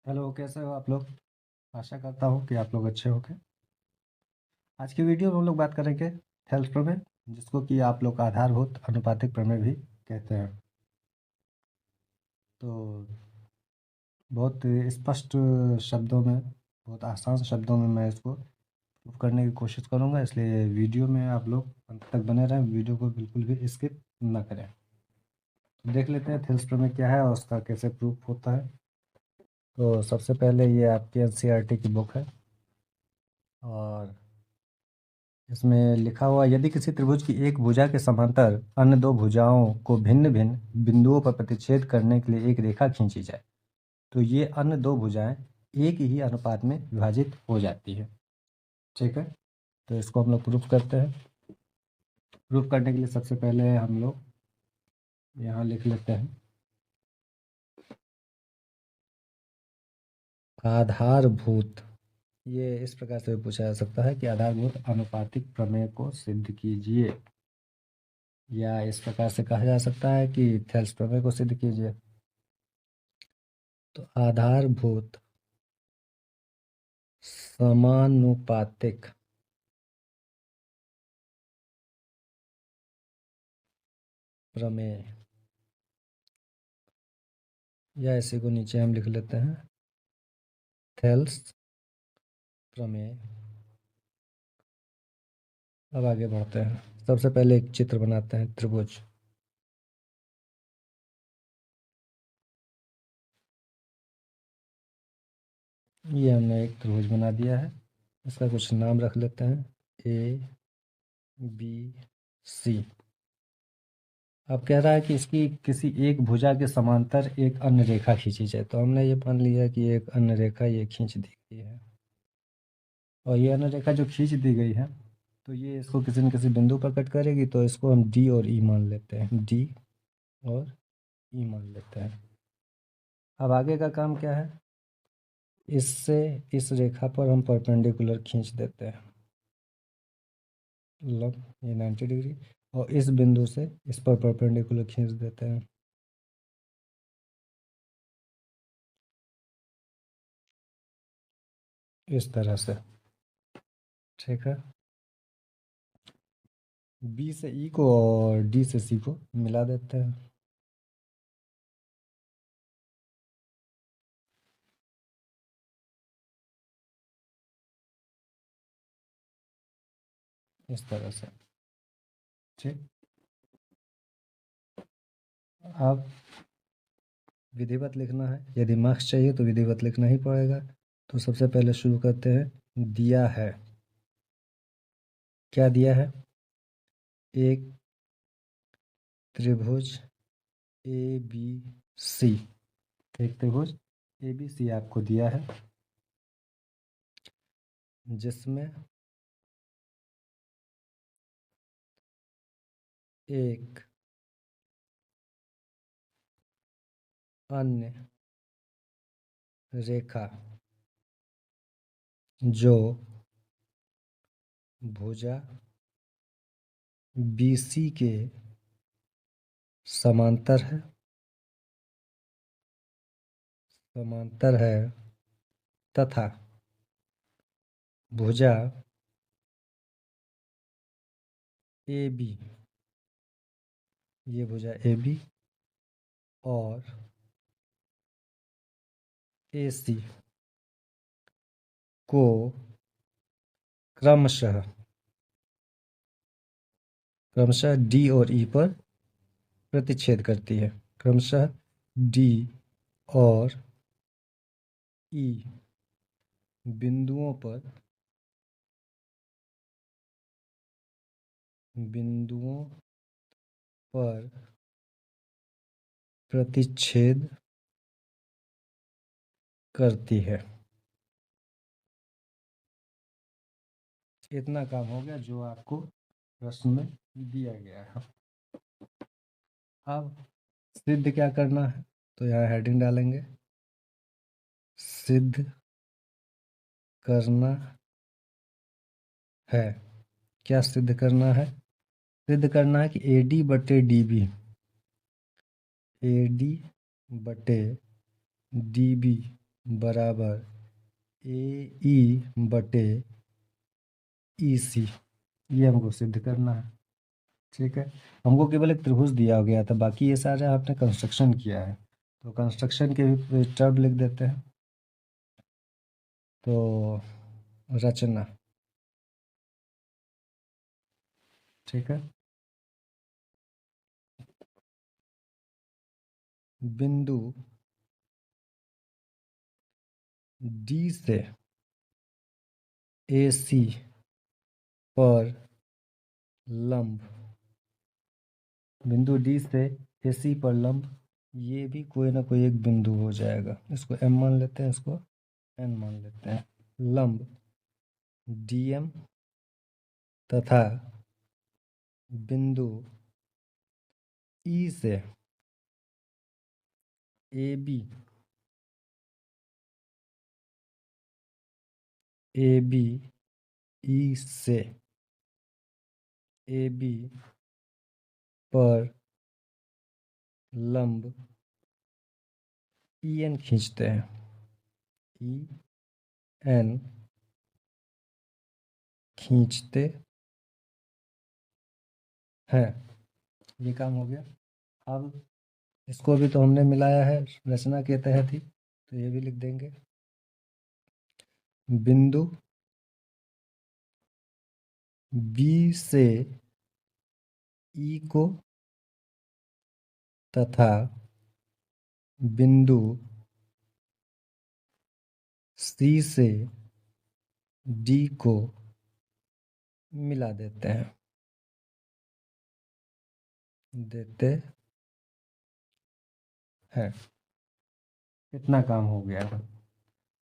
Hello, कैसे हो आप लोग। आशा करता हूँ कि आप लोग अच्छे होंगे। आज की वीडियो में हम लोग बात करेंगे हेल्थ प्रमेय, जिसको कि आप लोग आधारभूत अनुपातिक प्रमेय भी कहते हैं। तो बहुत स्पष्ट शब्दों में, बहुत आसान शब्दों में मैं इसको प्रूफ करने की कोशिश करूँगा, इसलिए वीडियो में आप लोग अंत तक बने रहें, वीडियो को बिल्कुल भी स्किप ना करें। तो देख लेते हैं हेल्थ प्रमेय क्या है और उसका कैसे प्रूफ होता है। तो सबसे पहले ये आपकी एनसीईआरटी की बुक है और इसमें लिखा हुआ, यदि किसी त्रिभुज की एक भुजा के समांतर अन्य दो भुजाओं को भिन्न भिन्न बिंदुओं पर प्रतिच्छेद करने के लिए एक रेखा खींची जाए तो ये अन्य दो भुजाएं एक ही अनुपात में विभाजित हो जाती है। ठीक है, तो इसको हम लोग प्रूफ करते हैं। प्रूफ करने के लिए सबसे पहले हम लोग यहाँ लिख लेते हैं आधारभूत। ये इस प्रकार से भी पूछा जा सकता है कि आधारभूत अनुपातिक प्रमेय को सिद्ध कीजिए, या इस प्रकार से कहा जा सकता है कि थेल्स प्रमेय को सिद्ध कीजिए। तो आधारभूत समानुपातिक प्रमेय, या इसी को नीचे हम लिख लेते हैं थेल्स प्रमेय। अब आगे बढ़ते हैं। सबसे पहले एक चित्र बनाते हैं त्रिभुज। ये हमने एक त्रिभुज बना दिया है, इसका कुछ नाम रख लेते हैं ए बी सी। अब कह रहा है कि इसकी किसी एक भुजा के समांतर एक अन्य रेखा खींची जाए, तो हमने ये मान लिया कि एक अन्य रेखा ये खींच दी गई है, और ये अन्य रेखा जो खींच दी गई है तो ये इसको किसी न किसी बिंदु पर कट करेगी, तो इसको हम डी और ई मान लेते हैं, डी और ई मान लेते हैं। अब आगे का काम क्या है, इससे इस रेखा पर हम परपेंडिकुलर खींच देते हैं, मतलब ये 90 डिग्री, और इस बिंदु से इस पर परपेंडिकुलर खींच देते हैं। इस तरह से। ठीक है, बी से ई को और डी से सी को मिला देते हैं। इस तरह से। ठीक, अब विधिवत लिखना है, यदि मार्क्स चाहिए तो विधिवत लिखना ही पड़ेगा। तो सबसे पहले शुरू करते हैं। दिया है, क्या दिया है, एक त्रिभुज ए बी सी, एक त्रिभुज ए बी सी आपको दिया है, जिसमें एक अन्य रेखा जो भुजा BC के समांतर है, तथा भुजा AB, ये भुजा AB और AC को क्रमशः D और E पर प्रतिच्छेद करती है। क्रमशः D और E बिंदुओं पर प्रतिच्छेद करती है। इतना काम हो गया जो आपको प्रश्न में दिया गया है। अब सिद्ध क्या करना है, तो यहाँ हेडिंग डालेंगे, सिद्ध करना है। क्या सिद्ध करना है, सिद्ध करना है कि AD बटे DB बराबर AE/EC, ये हमको सिद्ध करना है। ठीक है, हमको केवल एक त्रिभुज दिया गया था, बाकी ये सारे आपने कंस्ट्रक्शन किया है, तो कंस्ट्रक्शन के भी टर्म लिख देते हैं। तो रचना, ठीक है, बिंदु D से AC पर लंब, बिंदु D से AC पर लंब, ये भी कोई ना कोई एक बिंदु हो जाएगा, इसको M मान लेते हैं, इसको N मान लेते हैं। लंब DM तथा बिंदु E से AB E से AB पर लंब EN खींचते हैं, EN खींचते हैं। ये काम हो गया। अब इसको भी तो हमने मिलाया है रचना के तहत ही, तो ये भी लिख देंगे। बिंदु B से E को तथा बिंदु C से D को मिला देते हैं, इतना काम हो गया।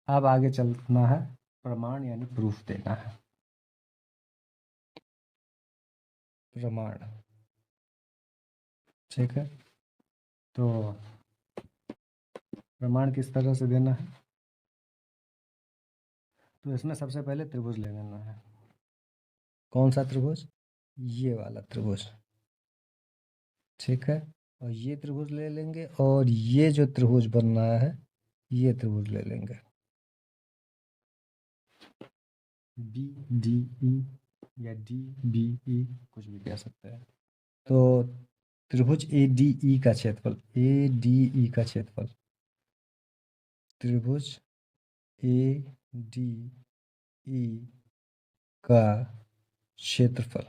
अब आगे चलना है, प्रमाण यानी प्रूफ देना है। प्रमाण, ठीक है, तो प्रमाण किस तरह से देना है, तो इसमें सबसे पहले त्रिभुज ले लेना है। कौन सा त्रिभुज? ये वाला त्रिभुज, ठीक है, और ये त्रिभुज ले लेंगे, और ये जो त्रिभुज बन रहा है ये त्रिभुज ले लेंगे, BDE या DBE, कुछ भी कह सकते हैं। तो त्रिभुज ADE का क्षेत्रफल, ADE का क्षेत्रफल, त्रिभुज ADE का क्षेत्रफल,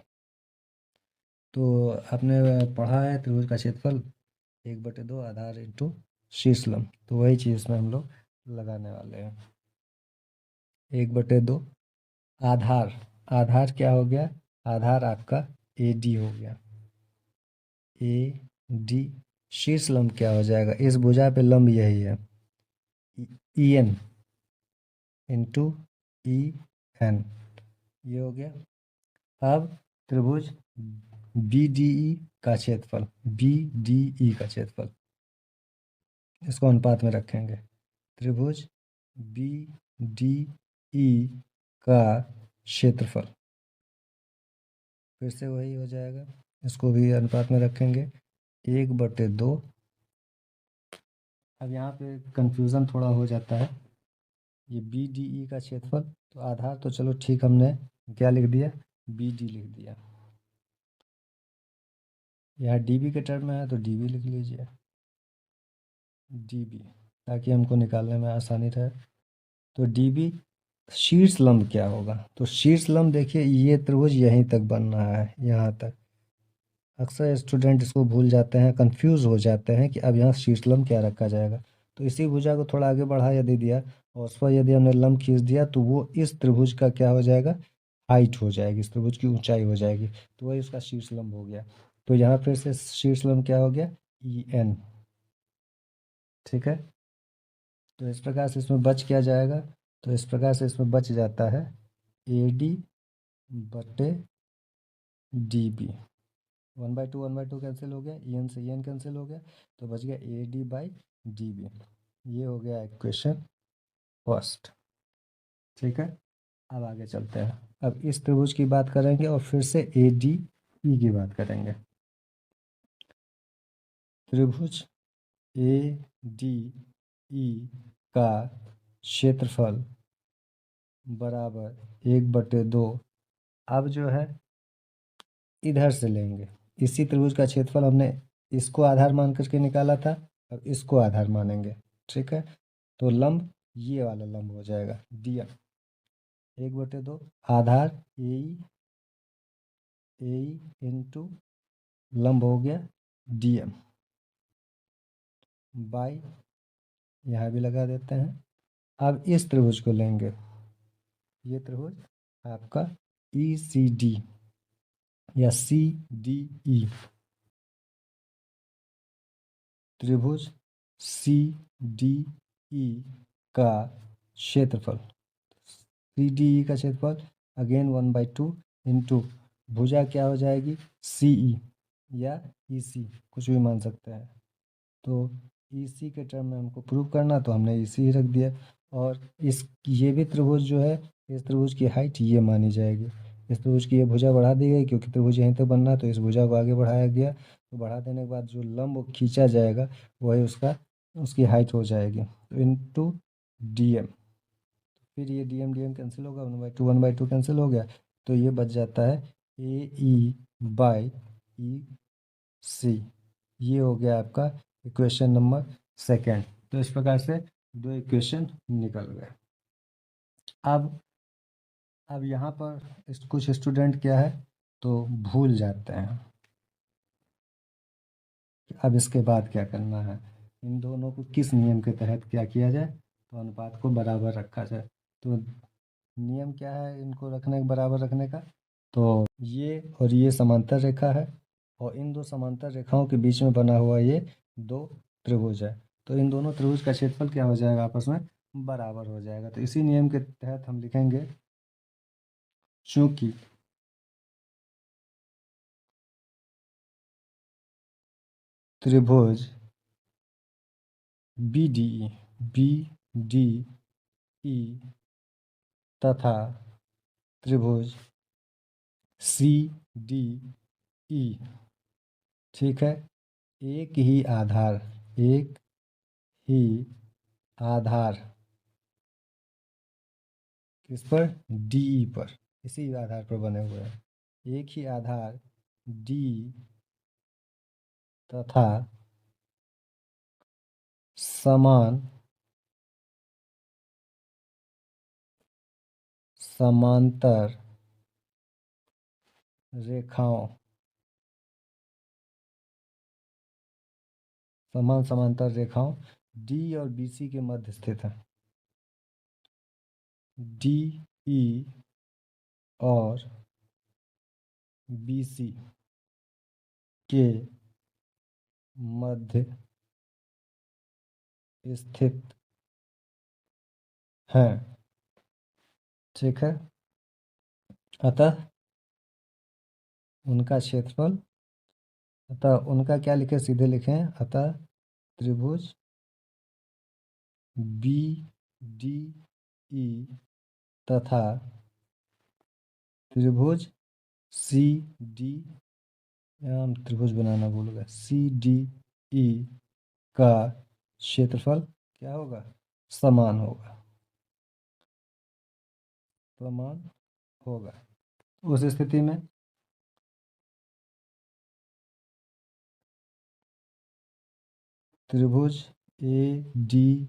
तो आपने पढ़ा है त्रिभुज का क्षेत्रफल 1/2 आधार इंटू शीर्ष लंब, तो वही चीज़ इसमें हम लोग लगाने वाले हैं। 1/2 आधार, आधार क्या हो गया? आधार आपका AD हो गया, AD। शीर्ष लंब क्या हो जाएगा? इस भुजा पे लंब यही है, EN इंटू EN, ये हो गया। अब त्रिभुज BDE का क्षेत्रफल, BDE का क्षेत्रफल, इसको अनुपात में रखेंगे। त्रिभुज BDE का क्षेत्रफल फिर से वही हो जाएगा, इसको भी अनुपात में रखेंगे, 1/2। अब यहाँ पे कंफ्यूजन थोड़ा हो जाता है, ये BDE का क्षेत्रफल, तो आधार तो चलो ठीक, हमने क्या लिख दिया? BD लिख दिया। यहाँ DB के टर्म में है तो DB लिख लीजिए, DB, ताकि हमको निकालने में आसानी रहे। तो DB शीर्ष लंब क्या होगा? तो शीर्ष लंब देखिए, ये त्रिभुज यहीं तक बन रहा है, यहाँ तक। अक्सर स्टूडेंट इसको भूल जाते हैं, कंफ्यूज हो जाते हैं कि अब यहाँ शीर्ष लंब क्या रखा जाएगा। तो इसी भुजा को थोड़ा आगे बढ़ा यदि दिया और उस पर यदि हमने लंब खींच दिया, तो वो इस त्रिभुज का क्या हो जाएगा? हाइट हो जाएगी, इस त्रिभुज की ऊंचाई हो जाएगी, तो वही उसका शीर्ष लंब हो गया। तो यहाँ फिर से शीर्ष लंब क्या हो गया? EN, ठीक है। तो इस प्रकार से इसमें बच क्या जाएगा? तो इस प्रकार से इसमें बच जाता है AD/DB, 1/2 कैंसिल हो गया, EN से EN कैंसिल हो गया, तो बच गया AD/DB। ये हो गया इक्वेशन फर्स्ट, ठीक है। अब आगे चलते हैं, अब इस त्रिभुज की बात करेंगे और फिर से ADE की बात करेंगे। त्रिभुज ADE का क्षेत्रफल बराबर 1/2। अब जो है इधर से लेंगे, इसी त्रिभुज का क्षेत्रफल हमने इसको आधार मान करके निकाला था, अब इसको आधार मानेंगे। ठीक है, तो लंब ये वाला लंब हो जाएगा डीएम। 1/2 आधार ए इंटू लंब हो गया डीएम बाई, यहाँ भी लगा देते हैं। अब इस त्रिभुज को लेंगे, ये त्रिभुज आपका ई सी डी या सी डी ई, त्रिभुज सी डी ई का क्षेत्रफल, सी डी ई का क्षेत्रफल अगेन 1/2 इंटू भुजा क्या हो जाएगी सी ई या ई सी, कुछ भी मान सकते हैं। तो ई सी के टर्म में हमको प्रूव करना, तो हमने ई सी ही रख दिया। और इस ये भी त्रिभुज जो है, इस त्रिभुज की हाइट ये मानी जाएगी। इस त्रिभुज की ये भुजा बढ़ा दी गई, क्योंकि त्रिभुज यहीं तक बनना है, तो इस भुजा को आगे बढ़ाया गया। तो बढ़ा देने के बाद जो लंब खींचा जाएगा वही उसकी हाइट हो जाएगी, तो इंटू डी एम। फिर ये डी एम कैंसिल होगा, 1/2 कैंसिल हो गया, तो ये बच जाता है ए ई बाई ई सी। ये हो गया आपका इक्वेशन नंबर सेकेंड। तो इस प्रकार से दो इक्वेशन निकल गए। अब यहाँ पर कुछ स्टूडेंट क्या है, तो भूल जाते हैं कि अब इसके बाद क्या करना है, इन दोनों को किस नियम के तहत क्या किया जाए, तो अनुपात को बराबर रखा जाए। तो नियम क्या है इनको रखने बराबर रखने का, तो ये और ये समांतर रेखा है, और इन दो समांतर रेखाओं के बीच में बना हुआ ये दो त्रिभुज है। तो इन दोनों त्रिभुज का क्षेत्रफल क्या हो जाएगा, आपस में बराबर हो जाएगा। तो इसी नियम के तहत हम लिखेंगे, चूंकि त्रिभुज बी डी ई तथा त्रिभुज सी डी ई, ठीक है, एक ही आधार किस पर, डीई पर, इसी आधार पर बने हुए हैं। एक ही आधार डी तथा समान समांतर रेखाओं, समान समांतर रेखाओं डी और बीसी के मध्य स्थित है। डी ई और बीसी के मध्य स्थित हैं। ठीक है, अतः उनका क्षेत्रफल, अतः उनका क्या लिखे, सीधे लिखें, अतः त्रिभुज बी डी ई तथा त्रिभुज सी डी, यहाँ हम त्रिभुज बनाना भूल गए, सी डी ई का क्षेत्रफल क्या होगा, समान होगा, समान होगा। उस स्थिति में त्रिभुज ए डी,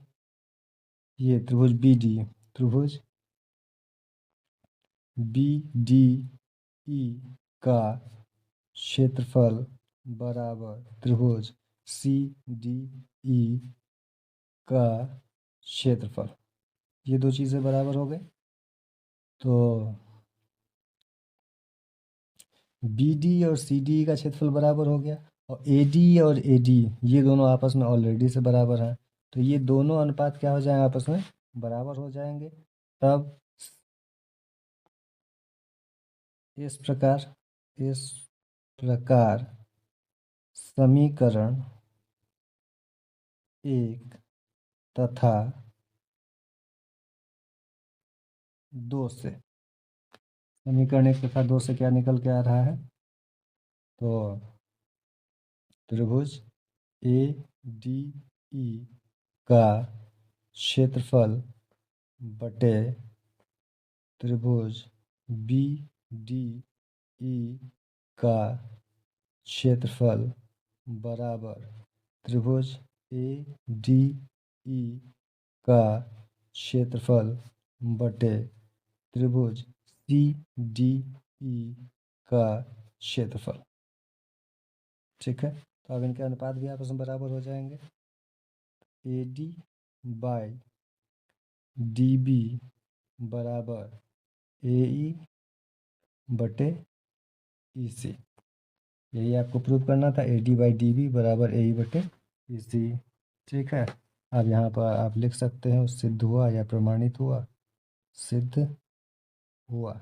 ये त्रिभुज बी डी, त्रिभुज बी डी ई का क्षेत्रफल बराबर त्रिभुज सी डी ई का क्षेत्रफल, ये दो चीज़ें बराबर हो गई। तो बी डी और सी डी का क्षेत्रफल बराबर हो गया, और ए डी और ए डी ये दोनों आपस में ऑलरेडी से बराबर हैं, तो ये दोनों अनुपात क्या हो जाएंगे, आपस में बराबर हो जाएंगे। तब इस प्रकार समीकरण एक तथा दो से, समीकरण एक तथा दो से क्या निकल के आ रहा है, तो त्रिभुज ए डी ई का क्षेत्रफल बटे त्रिभुज बी डी ई का क्षेत्रफल बराबर त्रिभुज ए डी ई का क्षेत्रफल बटे त्रिभुज सी डी ई का क्षेत्रफल। ठीक है, तो अब इनके अनुपात भी आपस में बराबर हो जाएंगे। A D by D B बराबर ए ई बटे ई सी। यही आपको प्रूव करना था, A D by D B बराबर ए ई बटे ई सी। ठीक है, अब यहाँ पर आप लिख सकते हैं सिद्ध हुआ या प्रमाणित हुआ, सिद्ध हुआ।